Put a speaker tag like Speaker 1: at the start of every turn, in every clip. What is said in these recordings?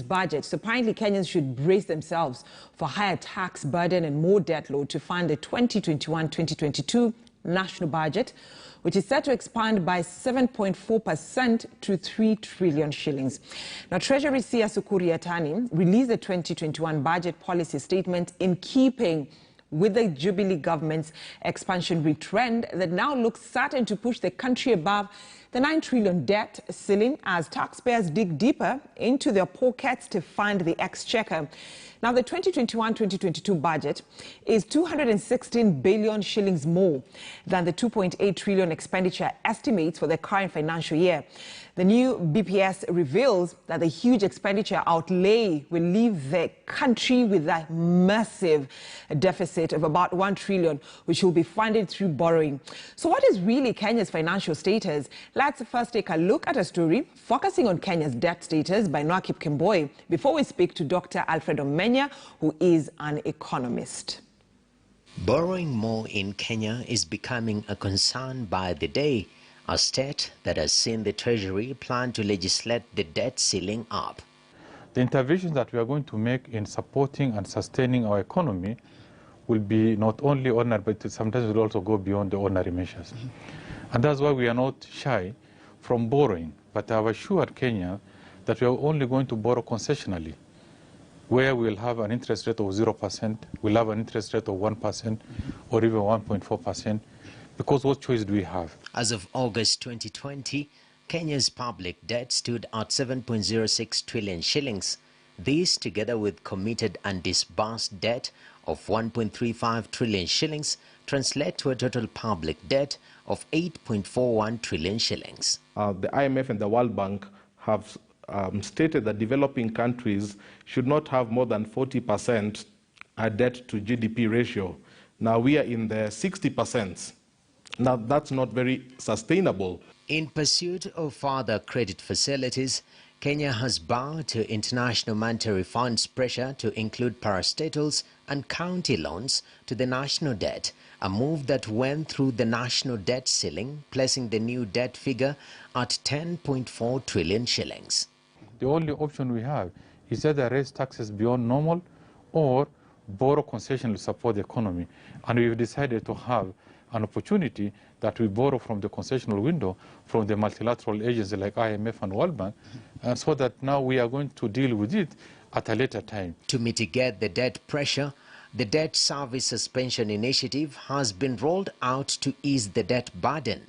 Speaker 1: budget. So apparently Kenyans should brace themselves for higher tax burden and more debt load to fund the 2021-2022 national budget, which is set to expand by 7.4% to 3 trillion shillings. Now, Treasury CS Authoritative released the 2021 budget policy statement in keeping with the Jubilee government's expansionary trend that now looks certain to push the country above the 9 trillion debt ceiling as taxpayers dig deeper into their pockets to fund the exchequer. Now, the 2021-2022 budget is 216 billion shillings more than the 2.8 trillion expenditure estimates for the current financial year. The new BPS reveals that the huge expenditure outlay will leave the country with a massive deficit of about 1 trillion, which will be funded through borrowing. So what is really Kenya's financial status? Let's first take a look at a story focusing on Kenya's debt status by Noakip Kemboi before we speak to Dr. Alfredo Menya, who is an economist.
Speaker 2: Borrowing more in Kenya is becoming a concern by the day, a state that has seen the Treasury plan to legislate the debt ceiling up.
Speaker 3: The interventions that we are going to make in supporting and sustaining our economy will be not only ordinary, but sometimes will also go beyond the ordinary measures. And that's why we are not shy from borrowing. But I have assured Kenya that we are only going to borrow concessionally, where we'll have an interest rate of 0%, we'll have an interest rate of 1%, or even 1.4%, because what choice do we have?
Speaker 2: As of August 2020, Kenya's public debt stood at 7.06 trillion shillings. This, together with committed and disbursed debt of 1.35 trillion shillings, translate to a total public debt of 8.41 trillion shillings.
Speaker 4: The IMF and the World Bank have stated that developing countries should not have more than 40% debt to GDP ratio. Now we are in the 60%. Now that's not very sustainable.
Speaker 2: In pursuit of further credit facilities, Kenya has bowed to International Monetary Fund's pressure to include parastatals and county loans to the national debt, a move that went through the national debt ceiling, placing the new debt figure at 10.4 trillion shillings.
Speaker 3: The only option we have is either raise taxes beyond normal or borrow concession to support the economy. And we've decided to have an opportunity that we borrow from the concessional window from the multilateral agencies like IMF and World Bank, so that now we are going to deal with it at a later time.
Speaker 2: To mitigate the debt pressure, the Debt Service Suspension Initiative has been rolled out to ease the debt burden.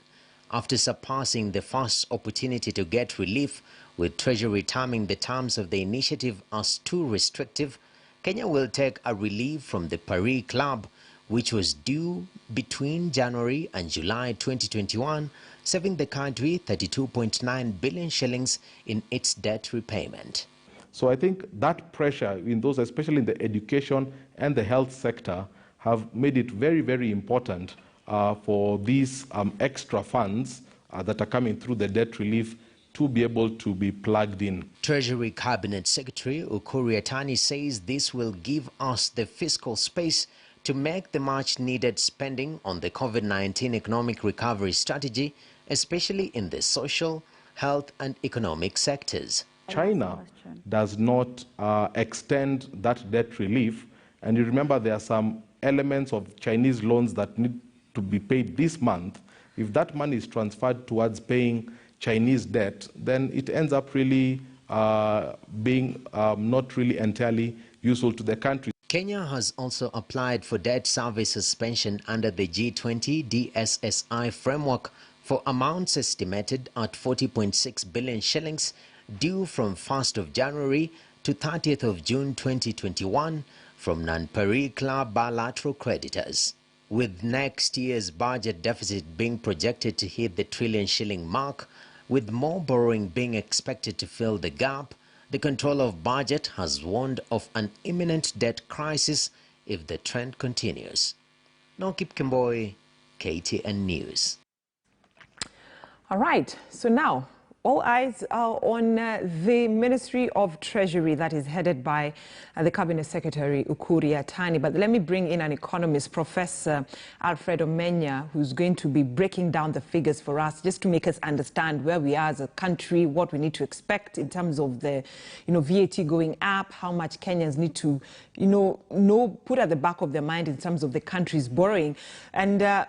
Speaker 2: After surpassing the first opportunity to get relief, with Treasury terming the terms of the initiative as too restrictive, Kenya will take a relief from the Paris Club, which was due between January and July 2021, saving the country 32.9 billion shillings in its debt repayment.
Speaker 4: So I think that pressure in those, especially in the education and the health sector, have made it very, very important for these extra funds that are coming through the debt relief to be able to be plugged in.
Speaker 2: Treasury Cabinet Secretary Ukuri Yatani says this will give us the fiscal space to make the much-needed spending on the COVID-19 economic recovery strategy, especially in the social, health and economic sectors.
Speaker 4: China does not extend that debt relief, and you remember there are some elements of Chinese loans that need to be paid this month. If that money is transferred towards paying Chinese debt, then it ends up really being not really entirely useful to the country.
Speaker 2: Kenya has also applied for debt service suspension under the G20 DSSI framework for amounts estimated at 40.6 billion shillings due from 1st of January to 30th of June 2021 from non-Paris Club bilateral creditors. With next year's budget deficit being projected to hit the trillion shilling mark, with more borrowing being expected to fill the gap, the Controller of Budget has warned of an imminent debt crisis if the trend continues. Noakip Kemboi, KTN News.
Speaker 1: All right, so now All eyes are on the Ministry of Treasury that is headed by the Cabinet Secretary Ukur Yatani. But let me bring in an economist, Professor Alfred Omenya, who's going to be breaking down the figures for us, just to make us understand where we are as a country, what we need to expect in terms of the, VAT going up, how much Kenyans need to, put at the back of their mind in terms of the country's borrowing. And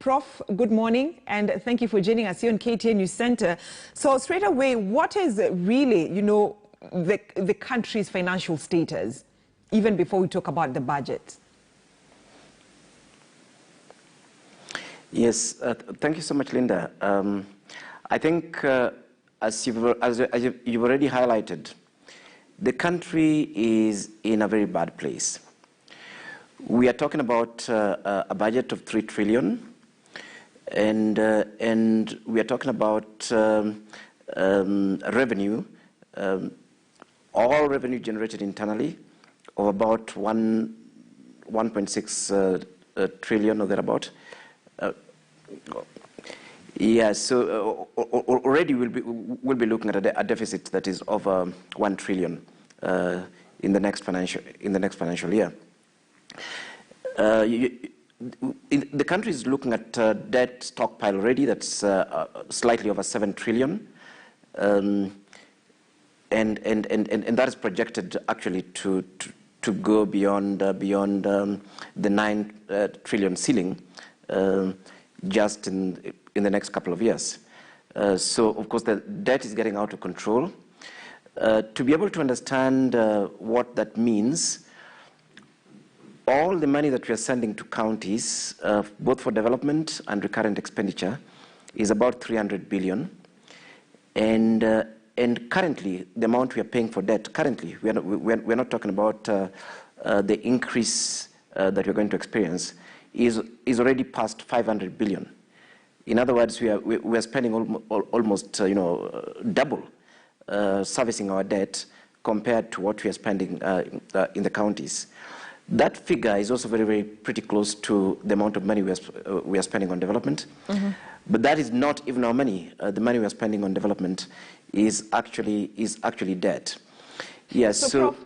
Speaker 1: Prof, good morning, and thank you for joining us here on KTN News Center. So straight away, what is really, the country's financial status, even before we talk about the budget?
Speaker 5: Yes, thank you so much, Linda. I think, as you've already highlighted, the country is in a very bad place. We are talking about a budget of 3 trillion. And we are talking about revenue, all revenue generated internally, of about 1.6 trillion or thereabout. So already we'll be looking at a deficit that is over 1 trillion in the next financial year. The country is looking at debt stockpile already that's slightly over 7 trillion, and that is projected actually to go beyond the 9 trillion ceiling just in the next couple of years. So of course the debt is getting out of control. To be able to understand what that means, all the money that we are sending to counties, both for development and recurrent expenditure, is about 300 billion. And currently, the amount we are paying for debt, currently, we're not talking about the increase that we're going to experience, is already past 500 billion. In other words, we are spending almost double servicing our debt compared to what we are spending in the counties. That figure is also pretty close to the amount of money we are spending on development. Mm-hmm. But that is not even our money. The money we are spending on development is actually debt. Yes. So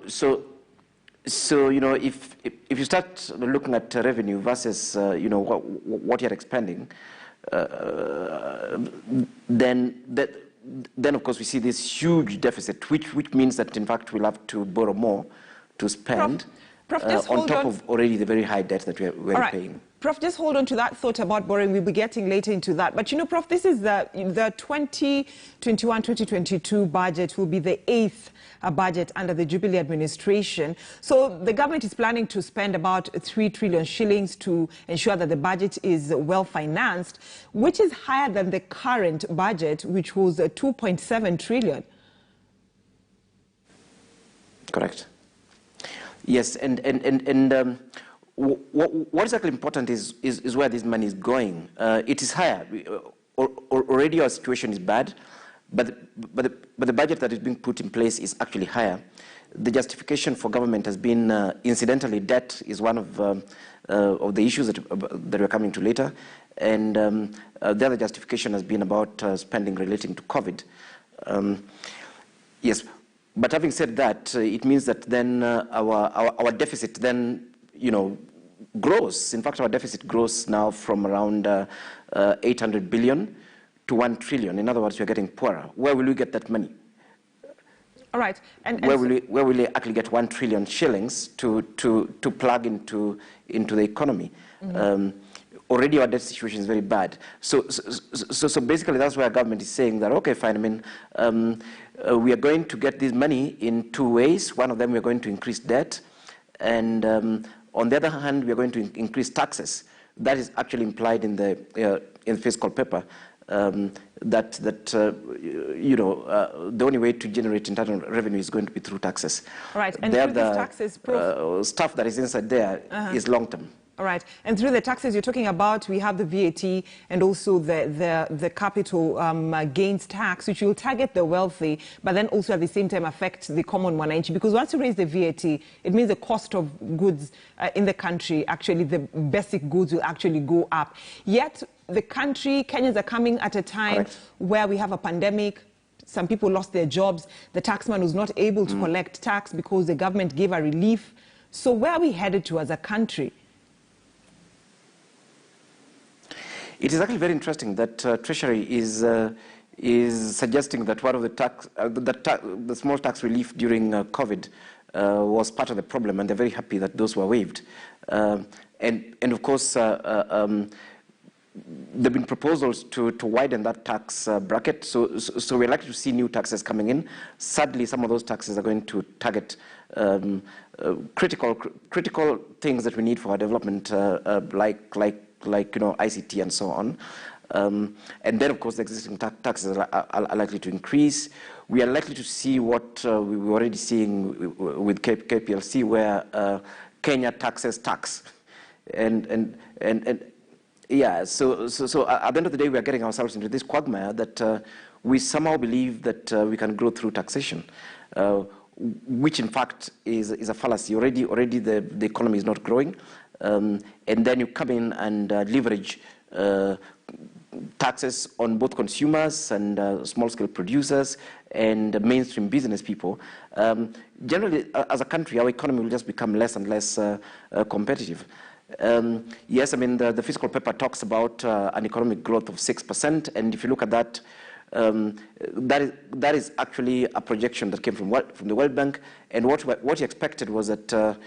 Speaker 5: if you start looking at revenue versus what you're expending, then of course we see this huge deficit, which means that in fact we'll have to borrow more to spend. Prof, on top of already the very high debt that we're paying.
Speaker 1: Prof, just hold on to that thought about borrowing. We'll be getting later into that. But Prof, this is the 2021-2022 budget will be the 8th budget under the Jubilee administration. So the government is planning to spend about 3 trillion shillings to ensure that the budget is well financed, which is higher than the current budget, which was 2.7 trillion.
Speaker 5: Correct. Yes, and what is actually important is where this money is going. It is higher. Already our situation is bad, but the budget that is being put in place is actually higher. The justification for government has been, incidentally, debt is one of the issues that we're coming to later, and the other justification has been about spending relating to COVID. Yes. But having said that, it means that then our deficit then, grows. In fact, our deficit grows now from around 800 billion to 1 trillion. In other words, we're getting poorer. Where will we get that money?
Speaker 1: All right.
Speaker 5: Where will we actually get 1 trillion shillings to plug into the economy? Mm-hmm. Already our debt situation is very bad. So basically that's why our government is saying that, okay, fine, we are going to get this money in 2 ways. One of them, we're going to increase debt. And on the other hand, we're going to increase taxes. That is actually implied in the fiscal paper, that the only way to generate internal revenue is going to be through taxes.
Speaker 1: Right, and through these taxes,
Speaker 5: stuff that is inside there is long-term.
Speaker 1: All right, and through the taxes you're talking about, we have the VAT and also the capital gains tax, which will target the wealthy, but then also at the same time affect the common mwananchi. Because once you raise the VAT, it means the cost of goods in the country, actually the basic goods will actually go up. Yet the country, Kenyans are coming at a time where we have a pandemic, Some people lost their jobs. The taxman was not able to collect tax because the government gave a relief. So where are we headed to as a country?
Speaker 5: It is actually very interesting that Treasury is suggesting that one of the small tax relief during COVID was part of the problem, and they're very happy that those were waived. And of course, there have been proposals to widen that tax bracket, so we're likely to see new taxes coming in. Sadly, some of those taxes are going to target critical things that we need for our development, like ICT and so on. And then, of course, the existing taxes are likely to increase. We are likely to see what we were already seeing with KPLC, where Kenya taxes tax, and yeah. So at the end of the day, we are getting ourselves into this quagmire that we somehow believe that we can grow through taxation, which in fact is a fallacy. Already the economy is not growing, and then you come in and leverage taxes on both consumers and small-scale producers and mainstream business people. Generally, as a country, our economy will just become less and less competitive. Yes, I mean, the fiscal paper talks about an economic growth of 6%, and if you look at that, that is actually a projection that came from the World Bank, and what he expected was that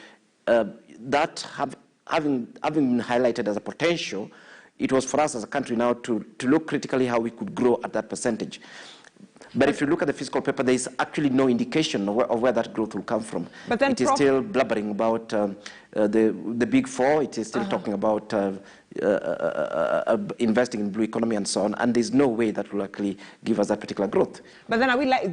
Speaker 5: having been highlighted as a potential, it was for us as a country now to look critically how we could grow at that percentage. But if you look at the fiscal paper, there is actually no indication of where that growth will come from. But then it is still blubbering about the big four. It is still talking about investing in blue economy and so on. And there's no way that will actually give us that particular growth. But then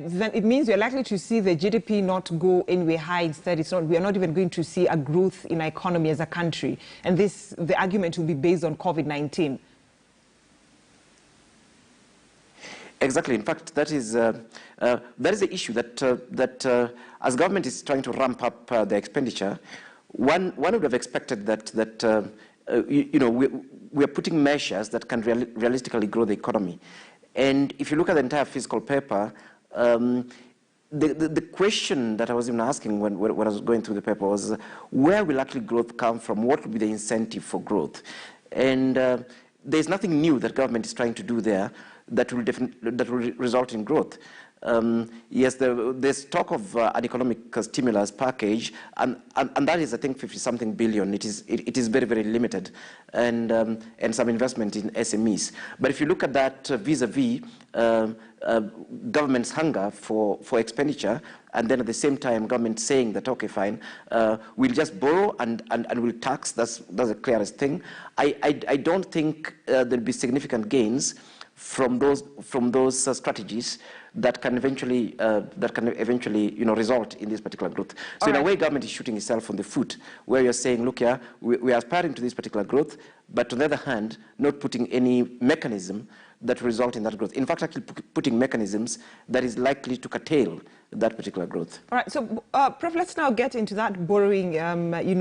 Speaker 5: then it means we're likely to see the GDP not go anywhere high. Instead, we are not even going to see a growth in our economy as a country. And the argument will be based on COVID-19. Exactly. In fact, that is the issue that as government is trying to ramp up the expenditure, one would have expected that we are putting measures that can realistically grow the economy. And if you look at the entire fiscal paper, the question that I was even asking when I was going through the paper was, where will actually growth come from? What will be the incentive for growth? And there's nothing new that government is trying to do there that will result in growth. Yes, there's talk of an economic stimulus package, and that is, I think, 50-something billion. It is very, very limited, and some investment in SMEs. But if you look at that vis-a-vis government's hunger for expenditure, and then at the same time government saying that, okay, fine, we'll just borrow and we'll tax. That's the clearest thing. I don't think there'll be significant gains from those strategies that can eventually result in this particular growth. So in a way, government is shooting itself on the foot, where you're saying, look here, we are aspiring to this particular growth, but on the other hand, not putting any mechanism that will result in that growth. In fact, actually putting mechanisms that is likely to curtail that particular growth. All right, so Prof, let's now get into that borrowing,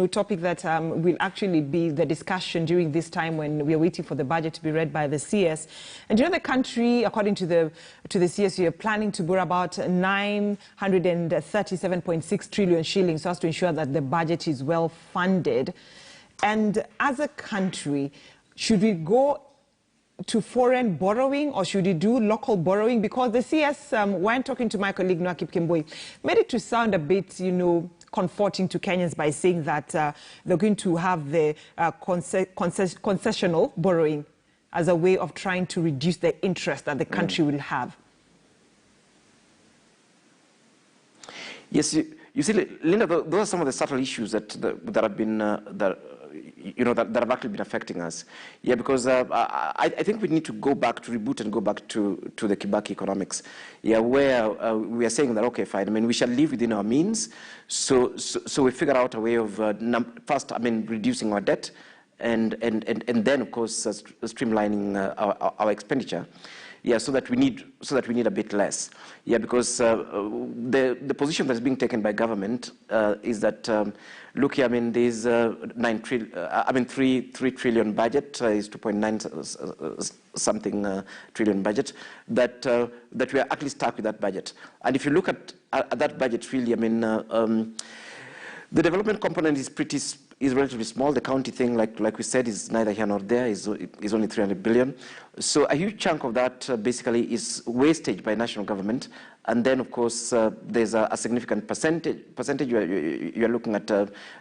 Speaker 5: topic that will actually be the discussion during this time when we are waiting for the budget to be read by the CS. And the country, according to the CS, we are planning to borrow about 937.6 trillion shillings so as to ensure that the budget is well funded. And as a country, should we go to foreign borrowing, or should we do local borrowing? Because the CS, when talking to my colleague Noakip Kemboi, made it to sound a bit, comforting to Kenyans by saying that they're going to have the concessional borrowing as a way of trying to reduce the interest that the country will have. Yes, you see, Linda, those are some of the subtle issues that have been that have actually been affecting us. Yeah, because I think we need to go back to reboot and go back to the Kibaki economics. Yeah, where we are saying that, okay, fine. I mean, we shall live within our means. So we figure out a way of first, reducing our debt, and then of course streamlining our expenditure. Yeah, so that we need a bit less. Yeah, because the position that's being taken by government is that look here, I mean, there's 3 trillion budget is 2.9 something trillion budget that we are actually stuck with that budget. And if you look at that budget, really, I mean, the development component is relatively small. The county thing, like we said, is neither here nor there. Is only 300 billion. So a huge chunk of that basically is wastage by national government. And then, of course, there's a significant percentage. You are looking at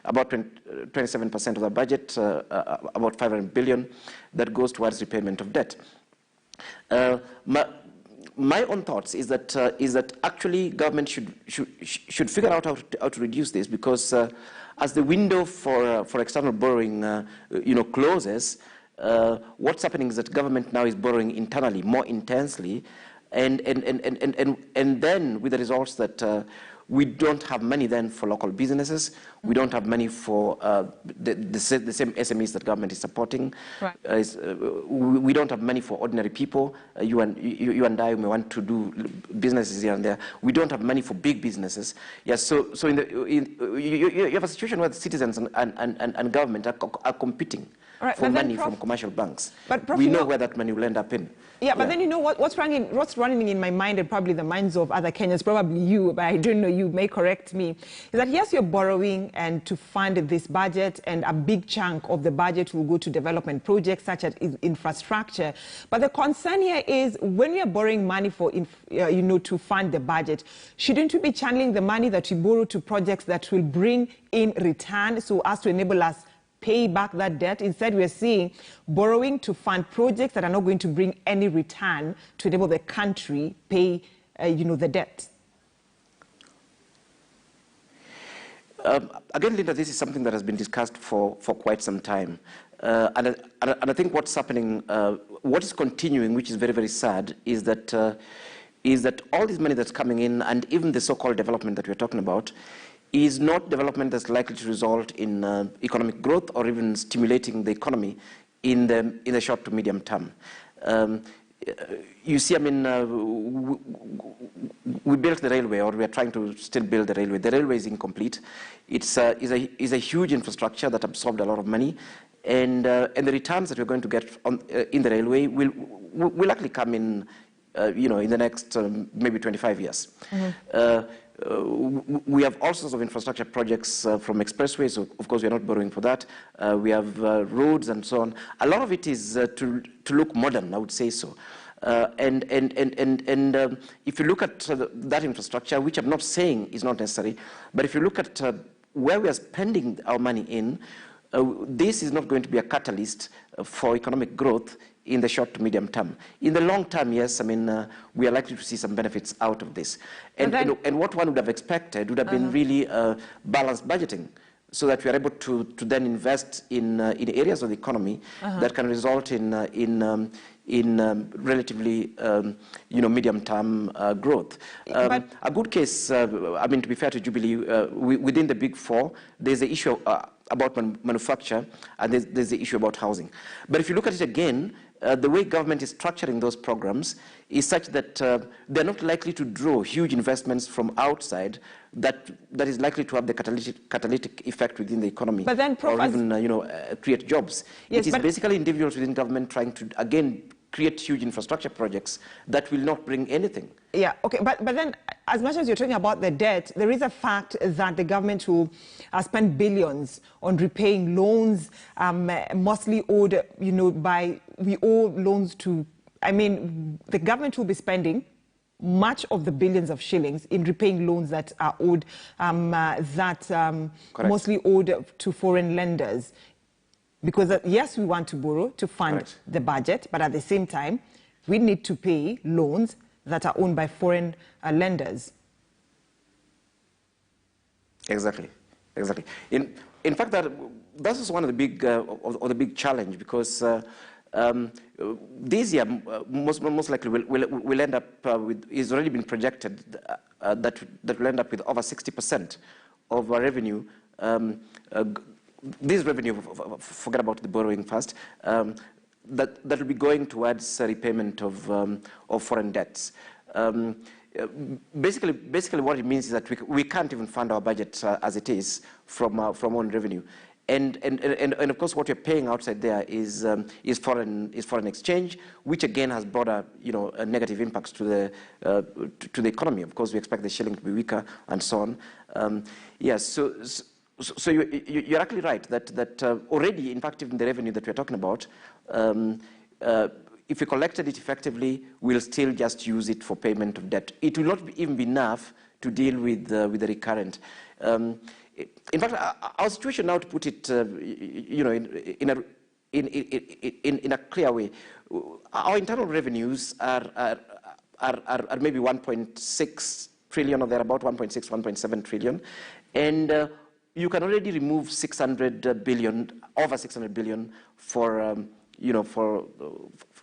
Speaker 5: about 27% of the budget, about 500 billion, that goes towards repayment of debt. My own thoughts is that actually government should figure out how to reduce this, because as the window for external borrowing closes, what's happening is that government now is borrowing internally more intensely, and then with the results that we don't have money then for local businesses. We don't have money for the same SMEs that government is supporting.
Speaker 1: Right.
Speaker 5: We don't have money for ordinary people. You and I may want to do businesses here and there. We don't have money for big businesses. Yes. So you have a situation where the citizens and government are competing for money from commercial banks. But we know where that money will end up in.
Speaker 1: Yeah, but then you know what's running in my mind, and probably the minds of other Kenyans, probably you, but I don't know, you may correct me, is that yes, you're borrowing and to fund this budget, and a big chunk of the budget will go to development projects such as infrastructure. But the concern here is when you're borrowing money for, to fund the budget, shouldn't you be channeling the money that you borrow to projects that will bring in return so as to enable us pay back that debt? Instead, we're seeing borrowing to fund projects that are not going to bring any return to enable the country pay, the debt.
Speaker 5: Again, Linda, this is something that has been discussed for quite some time. And I think what's happening, what is continuing, which is very, very sad, is that all this money that's coming in, and even the so-called development that we're talking about, is not development that's likely to result in economic growth or even stimulating the economy in the short to medium term. You see, I mean, we built the railway, or we are trying to still build the railway. The railway is incomplete. It's a huge infrastructure that absorbed a lot of money, and the returns that we're going to get in the railway will likely come in, in the next maybe 25 years. Mm-hmm. We have all sorts of infrastructure projects from expressways. So of course, we are not borrowing for that. We have roads and so on. A lot of it is to look modern, I would say so. And if you look at that infrastructure, which I'm not saying is not necessary, but if you look at where we are spending our money in, this is not going to be a catalyst for economic growth in the short to medium term. In the long term, yes, I mean, we are likely to see some benefits out of this. And, and what one would have expected would have been really balanced budgeting, so that we are able to then invest in areas of the economy that can result in relatively, medium-term growth. A good case, I mean, to be fair to Jubilee, within the Big Four, there's the issue about manufacture, and there's the issue about housing. But if you look at it again, the way government is structuring those programs is such that they're not likely to draw huge investments from outside that is likely to have the catalytic effect within the economy,
Speaker 1: but then,
Speaker 5: or even create jobs. Yes, it is basically individuals within government trying to, again, create huge infrastructure projects that will not bring anything.
Speaker 1: Yeah, okay, but then, as much as you're talking about the debt, there is a fact that the government will spend billions on repaying loans, mostly owed, we owe loans to, I mean, the government will be spending much of the billions of shillings in repaying loans that are owed, mostly owed to foreign lenders. Because, yes, we want to borrow to fund the budget, but at the same time, we need to pay loans that are owned by foreign lenders.
Speaker 5: Exactly. In fact, that is one of the big challenge, because this year most likely will end up with, it's already been projected that will end up with over 60% of our revenue. This revenue, forget about the borrowing first, that will be going towards repayment of foreign debts. Basically, what it means is that we can't even fund our budget as it is from own revenue, and of course, what we're paying outside there is foreign exchange, which again has brought a negative impacts to the economy. Of course, we expect the shilling to be weaker and so on. Yes, so you're actually right that already, in fact, even the revenue that we're talking about. If we collected it effectively, we'll still just use it for payment of debt. It will not even be enough to deal with the recurrent. In fact, our situation now, to put it, in a clear way, our internal revenues are maybe 1.6 trillion, or they're about 1.6, 1.7 trillion, and you can already remove 600 billion, over 600 billion for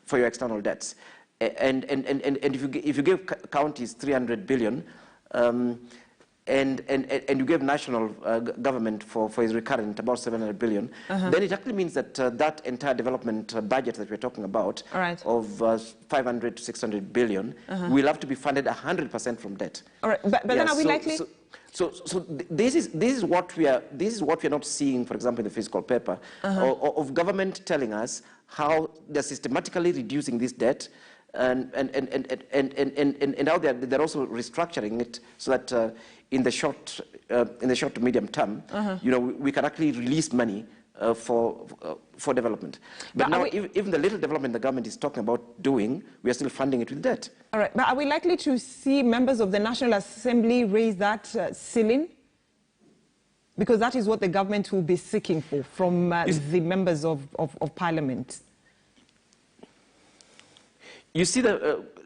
Speaker 5: for your external debts, and if you give counties 300 billion, and you give national government for his recurrent about 700 billion, then it actually means that that entire development budget that we're talking about, of 500 to 600 billion, will have to be funded 100% from debt.
Speaker 1: All right, but then are we likely?
Speaker 5: So this is what we're not seeing, for example, in the fiscal paper, of government telling us how they're systematically reducing this debt, and how they're also restructuring it so that in the short to medium term, we can actually release money for development. But now, even the little development the government is talking about doing, we are still funding it with debt.
Speaker 1: All right, but are we likely to see members of the National Assembly raise that ceiling? Because that is what the government will be seeking for from the members of Parliament.
Speaker 5: You see,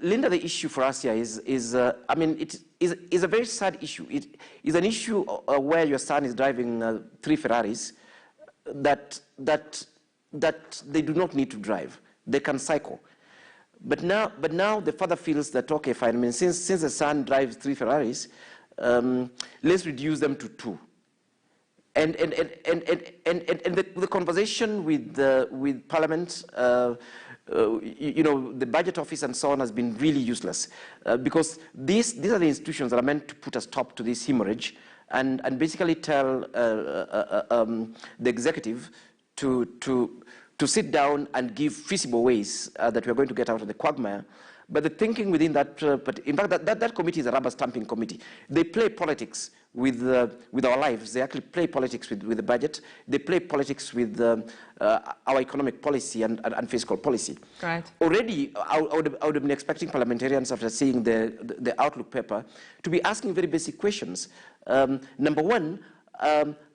Speaker 5: Linda, the issue for us here is I mean, it is a very sad issue. It is an issue where your son is driving 3 Ferraris that they do not need to drive. They can cycle. But now the father feels that, okay, fine. I mean, since the son drives 3 Ferraris, let's reduce them to 2. And the conversation with Parliament, the budget office and so on, has been really useless, because these are the institutions that are meant to put a stop to this hemorrhage and basically tell the executive to sit down and give feasible ways that we are going to get out of the quagmire. But the thinking within that, but in fact, that committee is a rubber stamping committee. They play politics with our lives. They actually play politics with the budget. They play politics with our economic policy and fiscal policy.
Speaker 1: Right.
Speaker 5: Already, I would have been expecting parliamentarians, after seeing the Outlook paper, to be asking very basic questions. Number one,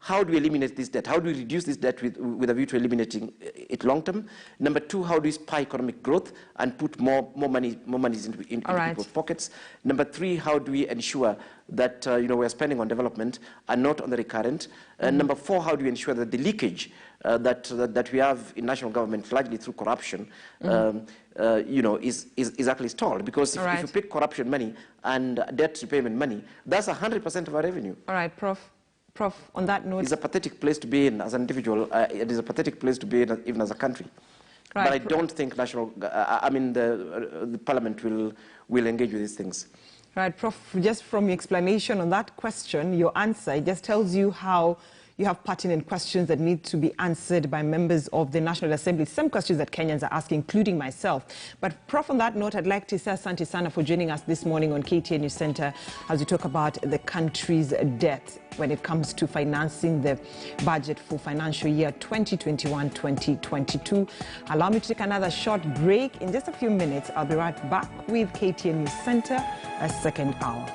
Speaker 5: how do we eliminate this debt? How do we reduce this debt with a view to eliminating it long term? Number two, how do we spur economic growth and put more money into people's pockets? Number three, how do we ensure that we are spending on development and not on the recurrent? And number four, how do we ensure that the leakage that we have in national government, largely through corruption, is actually stalled? Because if you pick corruption money and debt repayment money, that's 100% of our revenue.
Speaker 1: All right, Prof, on that note...
Speaker 5: It's a pathetic place to be in as an individual. It is a pathetic place to be in even as a country. Right. But I don't think the Parliament will engage with these things.
Speaker 1: Right, Prof, just from your explanation on that question, your answer, it just tells you how you have pertinent questions that need to be answered by members of the National Assembly. Some questions that Kenyans are asking, including myself. But, Prof, on that note, I'd like to say asante sana for joining us this morning on KTN News Center as we talk about the country's debt when it comes to financing the budget for financial year 2021-2022. Allow me to take another short break. In just a few minutes, I'll be right back with KTN News Center, a second hour.